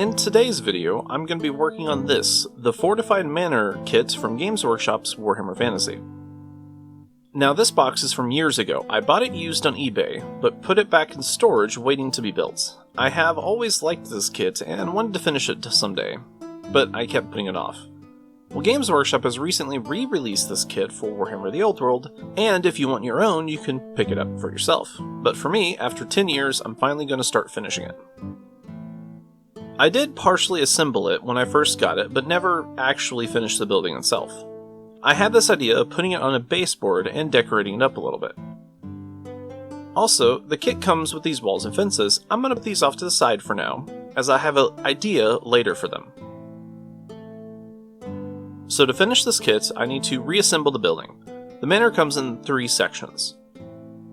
In today's video, I'm going to be working on this, the Fortified Manor kit from Games Workshop's Warhammer Fantasy. Now this box is from years ago. I bought it used on eBay, but put it back in storage waiting to be built. I have always liked this kit and wanted to finish it someday, but I kept putting it off. Well, Games Workshop has recently re-released this kit for Warhammer the Old World, and if you want your own, you can pick it up for yourself. But for me, after 10 years, I'm finally going to start finishing it. I did partially assemble it when I first got it, but never actually finished the building itself. I had this idea of putting it on a baseboard and decorating it up a little bit. Also, the kit comes with these walls and fences. I'm going to put these off to the side for now, as I have an idea later for them. So to finish this kit, I need to reassemble the building. The manor comes in 3 sections.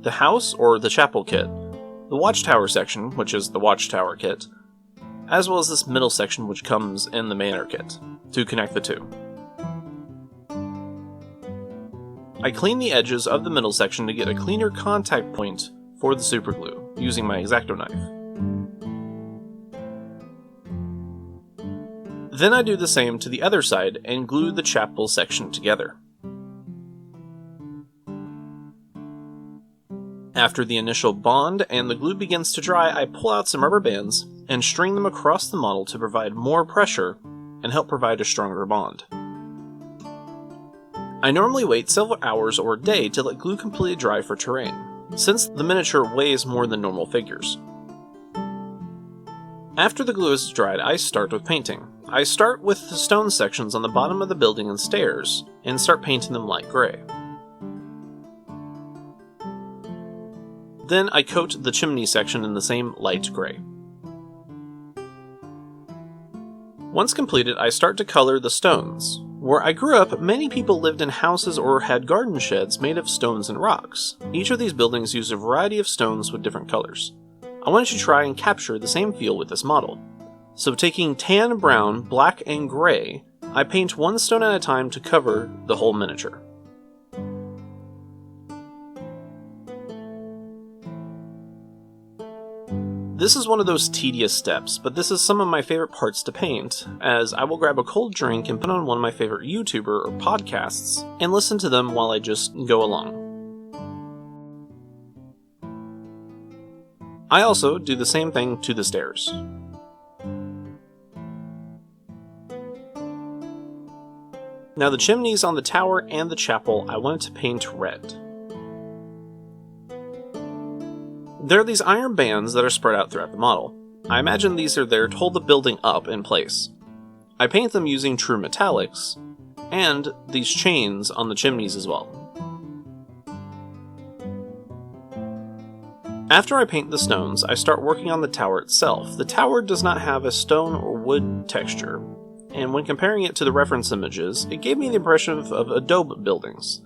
The house, or the chapel kit, the watchtower section, which is the watchtower kit, as well as this middle section which comes in the manor kit, to connect the two. I clean the edges of the middle section to get a cleaner contact point for the superglue, using my X-Acto knife. Then I do the same to the other side and glue the chapel section together. After the initial bond and the glue begins to dry, I pull out some rubber bands and string them across the model to provide more pressure and help provide a stronger bond. I normally wait several hours or a day to let glue completely dry for terrain, since the miniature weighs more than normal figures. After the glue is dried, I start with painting. I start with the stone sections on the bottom of the building and stairs, and start painting them light gray. Then I coat the chimney section in the same light gray. Once completed, I start to color the stones. Where I grew up, many people lived in houses or had garden sheds made of stones and rocks. Each of these buildings used a variety of stones with different colors. I wanted to try and capture the same feel with this model. So taking tan, brown, black, and gray, I paint one stone at a time to cover the whole miniature. This is one of those tedious steps, but this is some of my favorite parts to paint, as I will grab a cold drink and put on one of my favorite YouTuber or podcasts, and listen to them while I just go along. I also do the same thing to the stairs. Now the chimneys on the tower and the chapel I wanted to paint red. There are these iron bands that are spread out throughout the model. I imagine these are there to hold the building up in place. I paint them using true metallics, and these chains on the chimneys as well. After I paint the stones, I start working on the tower itself. The tower does not have a stone or wood texture, and when comparing it to the reference images, it gave me the impression of adobe buildings.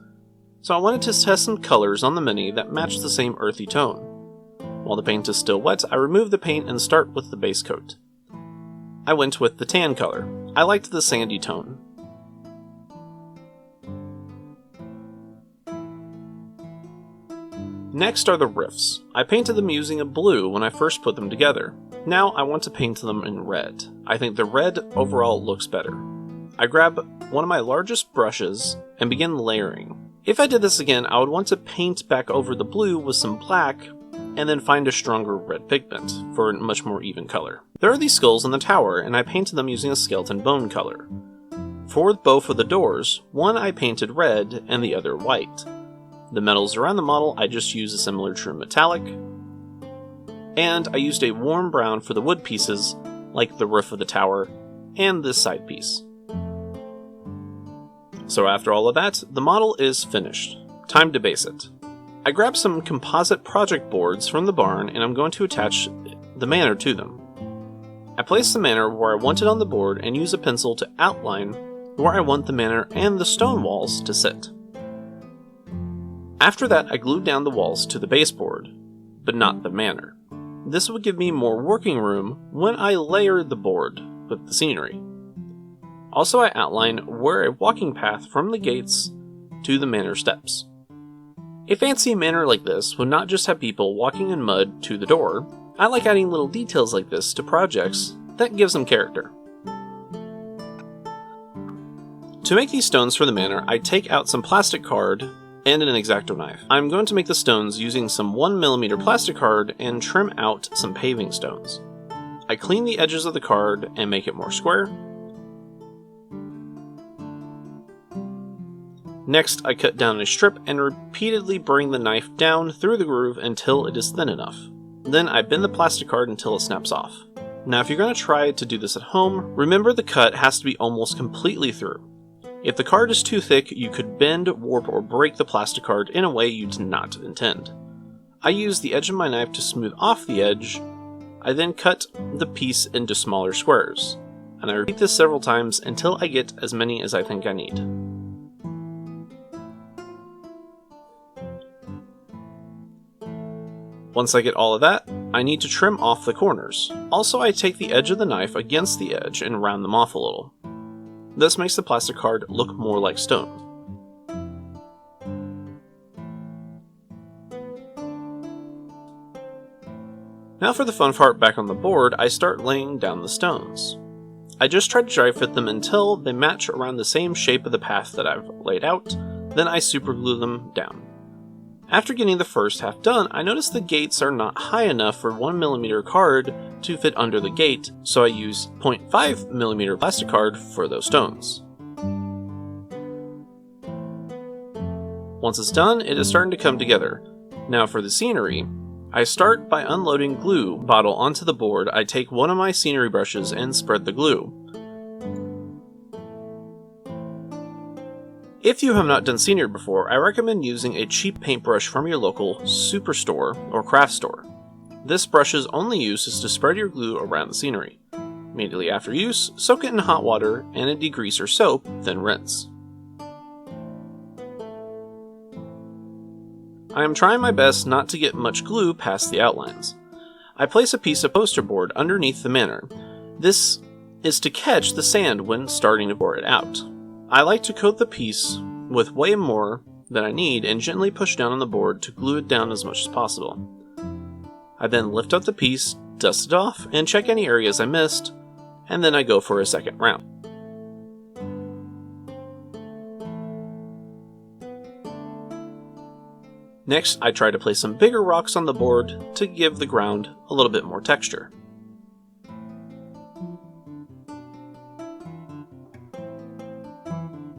So I wanted to test some colors on the mini that matched the same earthy tone. While the paint is still wet, I remove the paint and start with the base coat. I went with the tan color. I liked the sandy tone. Next are the roofs. I painted them using a blue when I first put them together. Now I want to paint them in red. I think the red overall looks better. I grab one of my largest brushes and begin layering. If I did this again, I would want to paint back over the blue with some black, and then find a stronger red pigment for a much more even color. There are these skulls in the tower, and I painted them using a skeleton bone color. For both of the doors, one I painted red and the other white. The metals around the model I just used a similar true metallic, and I used a warm brown for the wood pieces, like the roof of the tower and this side piece. So after all of that, the model is finished. Time to base it. I grabbed some composite project boards from the barn and I'm going to attach the manor to them. I place the manor where I want it on the board and use a pencil to outline where I want the manor and the stone walls to sit. After that, I glued down the walls to the baseboard, but not the manor. This would give me more working room when I layered the board with the scenery. Also, I outline where a walking path from the gates to the manor steps. A fancy manor like this would not just have people walking in mud to the door. I like adding little details like this to projects that gives them character. To make these stones for the manor, I take out some plastic card and an X-Acto knife. I'm going to make the stones using some 1mm plastic card and trim out some paving stones. I clean the edges of the card and make it more square. Next, I cut down a strip and repeatedly bring the knife down through the groove until it is thin enough. Then I bend the plastic card until it snaps off. Now if you're going to try to do this at home, remember the cut has to be almost completely through. If the card is too thick, you could bend, warp, or break the plastic card in a way you did not intend. I use the edge of my knife to smooth off the edge. I then cut the piece into smaller squares, and I repeat this several times until I get as many as I think I need. Once I get all of that, I need to trim off the corners. Also, I take the edge of the knife against the edge and round them off a little. This makes the plastic card look more like stone. Now for the fun part back on the board, I start laying down the stones. I just try to dry fit them until they match around the same shape of the path that I've laid out, then I superglue them down. After getting the first half done, I notice the gates are not high enough for 1mm card to fit under the gate, so I use 0.5mm plastic card for those stones. Once it's done, it is starting to come together. Now for the scenery, I start by unloading glue bottle onto the board. I take one of my scenery brushes and spread the glue. If you have not done scenery before, I recommend using a cheap paintbrush from your local superstore or craft store. This brush's only use is to spread your glue around the scenery. Immediately after use, soak it in hot water and a degreaser soap, then rinse. I am trying my best not to get much glue past the outlines. I place a piece of poster board underneath the manor. This is to catch the sand when starting to pour it out. I like to coat the piece with way more than I need and gently push down on the board to glue it down as much as possible. I then lift up the piece, dust it off, and check any areas I missed, and then I go for a second round. Next, I try to place some bigger rocks on the board to give the ground a little bit more texture.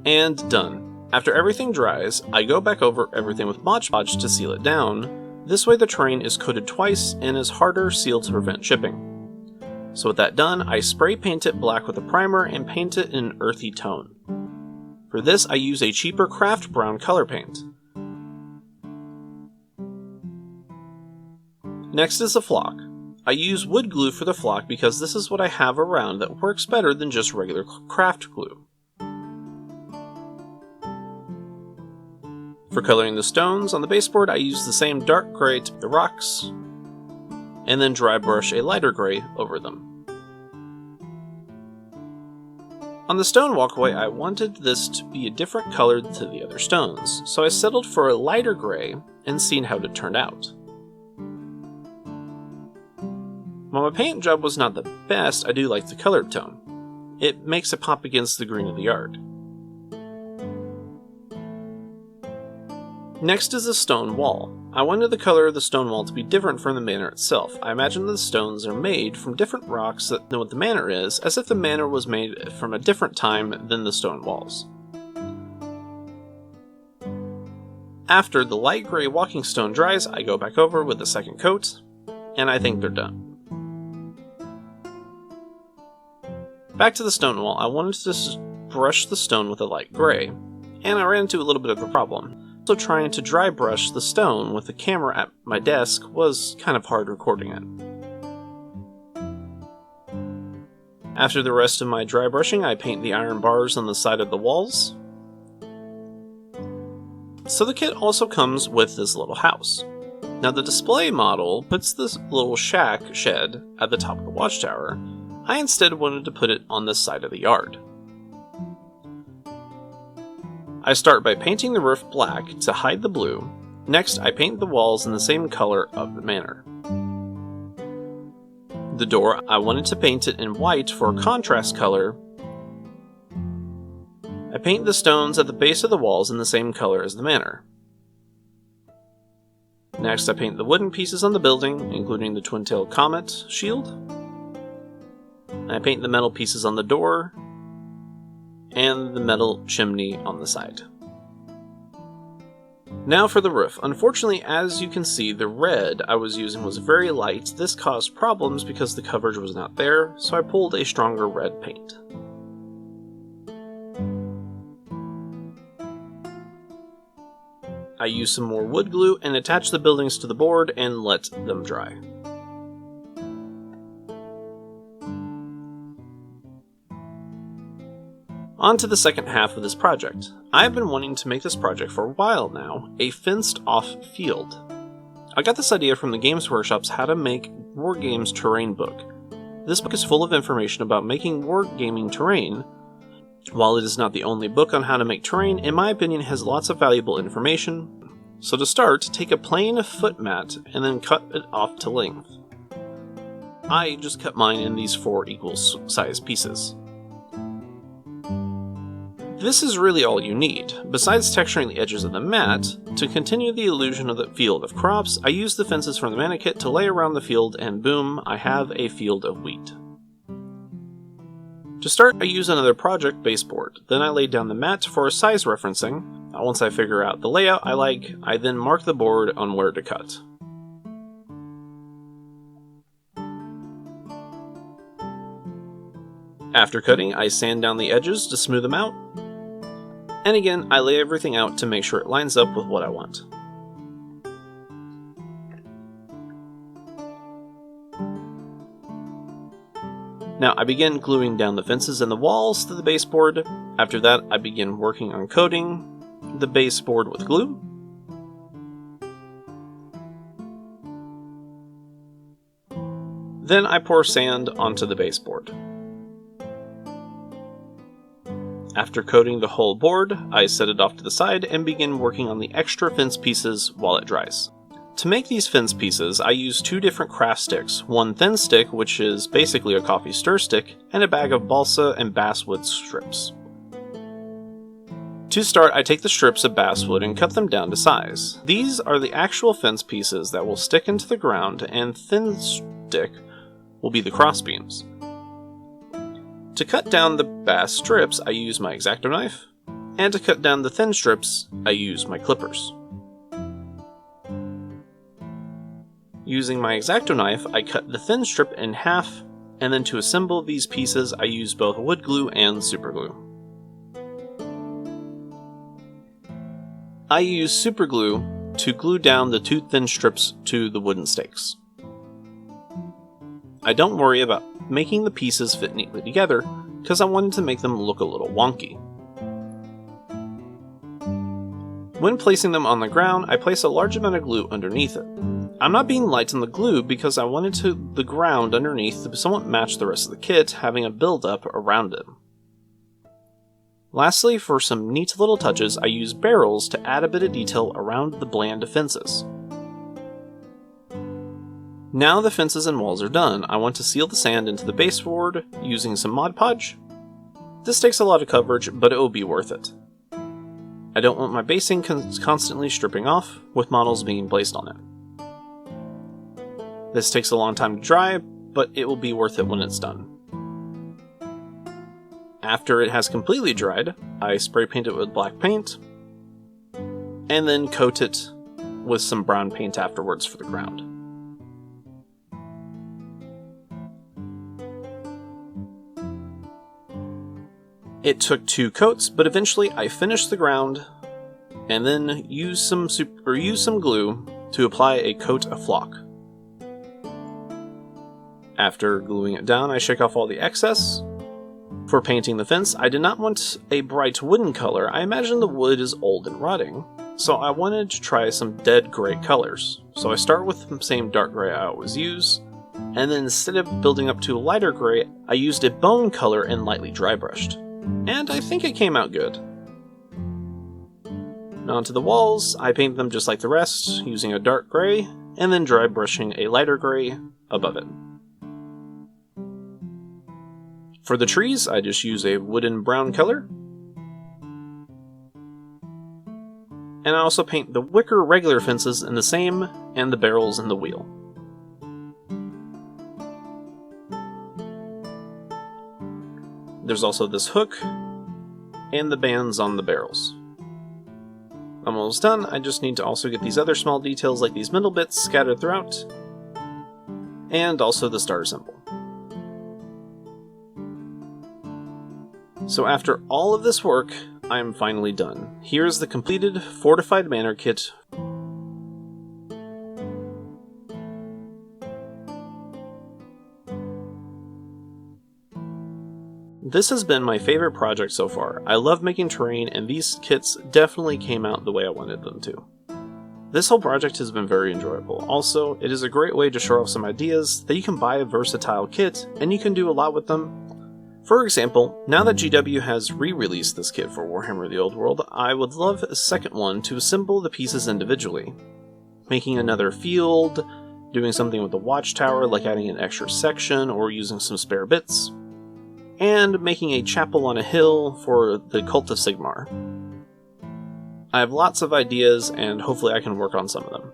And done. After everything dries, I go back over everything with Mod Podge to seal it down. This way the terrain is coated twice and is harder sealed to prevent chipping. So with that done, I spray paint it black with a primer and paint it in an earthy tone. For this, I use a cheaper craft brown color paint. Next is the flock. I use wood glue for the flock because this is what I have around that works better than just regular craft glue. For coloring the stones on the baseboard, I use the same dark gray to the rocks, and then dry brush a lighter gray over them. On the stone walkway, I wanted this to be a different color to the other stones, so I settled for a lighter gray and seen how it turned out. While my paint job was not the best, I do like the color tone. It makes it pop against the green of the yard. Next is the stone wall. I wanted the color of the stone wall to be different from the manor itself. I imagine the stones are made from different rocks than what the manor is, as if the manor was made from a different time than the stone walls. After the light gray walking stone dries, I go back over with a second coat, and I think they're done. Back to the stone wall, I wanted to brush the stone with a light gray, and I ran into a little bit of a problem. So trying to dry brush the stone with the camera at my desk was kind of hard recording it. After the rest of my dry brushing, I paint the iron bars on the side of the walls. So the kit also comes with this little house. Now the display model puts this little shack shed at the top of the watchtower. I instead wanted to put it on this side of the yard. I start by painting the roof black to hide the blue. Next, I paint the walls in the same color of the manor. The door, I wanted to paint it in white for a contrast color. I paint the stones at the base of the walls in the same color as the manor. Next, I paint the wooden pieces on the building, including the twin-tailed comet shield. And I paint the metal pieces on the door, and the metal chimney on the side. Now for the roof. Unfortunately, as you can see, the red I was using was very light. This caused problems because the coverage was not there, so I pulled a stronger red paint. I used some more wood glue and attached the buildings to the board and let them dry. On to the second half of this project. I've been wanting to make this project for a while now, a fenced-off field. I got this idea from the Games Workshop's How to Make Wargames Terrain book. This book is full of information about making wargaming terrain. While it is not the only book on how to make terrain, in my opinion it has lots of valuable information. So to start, take a plain foot mat and then cut it off to length. I just cut mine in these 4 equal size pieces. This is really all you need. Besides texturing the edges of the mat, to continue the illusion of the field of crops, I use the fences from the mana kit to lay around the field, and boom, I have a field of wheat. To start, I use another project baseboard. Then I lay down the mat for size referencing. Once I figure out the layout I like, I then mark the board on where to cut. After cutting, I sand down the edges to smooth them out. And again, I lay everything out to make sure it lines up with what I want. Now I begin gluing down the fences and the walls to the baseboard. After that, I begin working on coating the baseboard with glue. Then I pour sand onto the baseboard. After coating the whole board, I set it off to the side and begin working on the extra fence pieces while it dries. To make these fence pieces, I use 2 different craft sticks, one thin stick, which is basically a coffee stir stick, and a bag of balsa and basswood strips. To start, I take the strips of basswood and cut them down to size. These are the actual fence pieces that will stick into the ground, and thin stick will be the crossbeams. To cut down the bass strips, I use my X-Acto knife, and to cut down the thin strips, I use my clippers. Using my X-Acto knife, I cut the thin strip in half, and then to assemble these pieces, I use both wood glue and super glue. I use super glue to glue down the 2 thin strips to the wooden stakes. I don't worry about making the pieces fit neatly together, because I wanted to make them look a little wonky. When placing them on the ground, I place a large amount of glue underneath it. I'm not being light on the glue because I wanted the ground underneath to somewhat match the rest of the kit, having a build-up around it. Lastly, for some neat little touches, I use barrels to add a bit of detail around the bland fences. Now the fences and walls are done, I want to seal the sand into the baseboard using some Mod Podge. This takes a lot of coverage, but it will be worth it. I don't want my basing constantly stripping off, with models being placed on it. This takes a long time to dry, but it will be worth it when it's done. After it has completely dried, I spray paint it with black paint, and then coat it with some brown paint afterwards for the ground. It took 2 coats, but eventually I finished the ground, and then used some glue to apply a coat of flock. After gluing it down, I shake off all the excess. For painting the fence, I did not want a bright wooden color. I imagined the wood is old and rotting, so I wanted to try some dead gray colors. So I start with the same dark gray I always use, and then instead of building up to a lighter gray, I used a bone color and lightly dry brushed. And I think it came out good. Now onto the walls, I paint them just like the rest, using a dark gray, and then dry brushing a lighter gray above it. For the trees, I just use a wooden brown color. And I also paint the wicker regular fences in the same, and the barrels in the wheel. There's also this hook, and the bands on the barrels. I'm almost done. I just need to also get these other small details like these middle bits scattered throughout, and also the star symbol. So after all of this work, I am finally done. Here's the completed Fortified Manor kit. This has been my favorite project so far. I love making terrain, and these kits definitely came out the way I wanted them to. This whole project has been very enjoyable. Also, it is a great way to show off some ideas that you can buy a versatile kit, and you can do a lot with them. For example, now that GW has re-released this kit for Warhammer the Old World, I would love a second one to assemble the pieces individually. Making another field, doing something with the watchtower like adding an extra section or using some spare bits, and making a chapel on a hill for the Cult of Sigmar. I have lots of ideas, and hopefully I can work on some of them.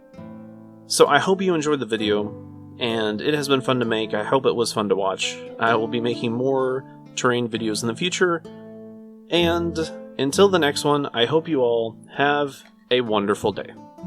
So I hope you enjoyed the video, and it has been fun to make. I hope it was fun to watch. I will be making more terrain videos in the future, and until the next one, I hope you all have a wonderful day.